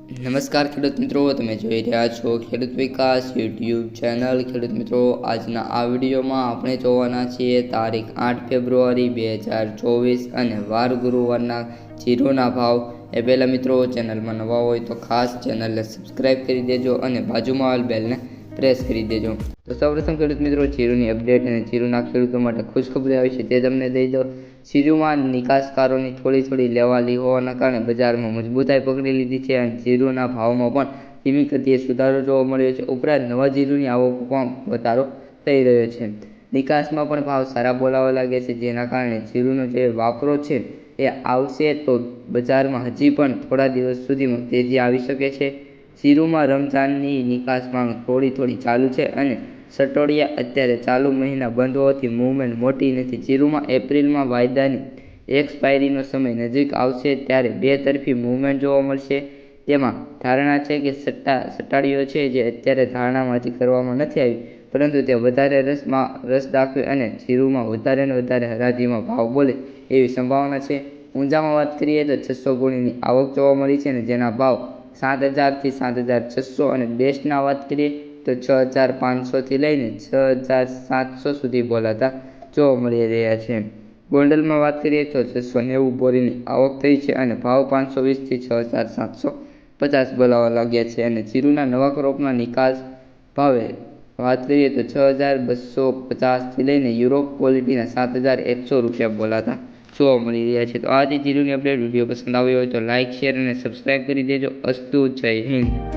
નમસ્કાર ખેડૂત મિત્રો, તમે જોઈ રહ્યા છો ખેડૂત વિકાસ યુટ્યુબ ચેનલ. ખેડૂત મિત્રો, આજના આ વિડીયોમાં આપણે જોવાના છીએ તારીખ 8 ફેબ્રુઆરી 2024 અને વાર ગુરુવારના જીરુના ભાવ. એ પહેલાં મિત્રો, ચેનલમાં નવા હોય તો ખાસ ચેનલને સબસ્ક્રાઈબ કરી દેજો અને બાજુમાં આવેલ બેલને પ્રેસ કરી દેજો. તો સૌપ્રથમ ખેડૂત મિત્રો, જીરુની અપડેટ અને જીરુના ખેડૂતો માટે ખુશખબરી આવી છે તે તમને દઈ દો. જીરુમાં નિકાસકારોની થોડી લેવાલી હોવાના કારણે બજારમાં મજબૂતાઈ પકડી લીધી છે અને જીરુના ભાવમાં પણ ધીમી ગતિએ સુધારો જોવા મળ્યો છે. ઉપરાંત નવા જીરુની આવકમાં પણ વધારો થઈ રહ્યો છે. નિકાસમાં પણ ભાવ સારા બોલાવા લાગે છે, જેના કારણે જીરુનો જે વાપરો છે એ આવશે તો બજારમાં હજી પણ થોડા દિવસ સુધીમાં તેજી આવી શકે છે. જીરુમાં રમઝાનની નિકાસમાં થોડી ચાલુ છે અને સટોડિયા અત્યારે ચાલુ મહિના બંધ હોવાથી મૂવમેન્ટ મોટી નથી. જીરુમાં એપ્રિલમાં વાયદાની એક્સપાયરીનો સમય નજીક આવશે ત્યારે બે તરફી મૂવમેન્ટ જોવા મળશે. તેમાં ધારણા છે કે સટ્ટાડીઓ છે જે અત્યારે ધારણામાંથી કરવામાં નથી આવી, પરંતુ તે વધારે રસ દાખવે અને જીરુમાં વધારે ને વધારે હરાજીમાં ભાવ બોલે એવી સંભાવના છે. ઊંઝામાં વાત કરીએ તો 600 ગુણીની આવક જોવા મળી છે અને જેના ભાવ 7,000 થી 7,600 અને બેસ્ટના વાત કરીએ તો 6,500 થી લઈને 6,700 સુધી બોલાતા જોવા મળી રહ્યા છે. ગોંડલમાં વાત કરીએ તો 690 બોરીની આવક થઈ છે અને ભાવ 520 થી 6,750 બોલાવા લાગ્યા છે. અને જીરુના નવા ક્રોપના નિકાસ ભાવે વાત કરીએ તો 6,250 થી લઈને યુરોપ ક્વોલિટીના 7,100 રૂપિયા બોલાતા જોવા મળી રહ્યા છે. તો આ હતી જીરુની અપડેટ. વિડીયો પસંદ આવ્યો હોય તો લાઇક, શેર અને સબસ્ક્રાઈબ કરી દેજો. અસ્તુ, જય હિન્દ.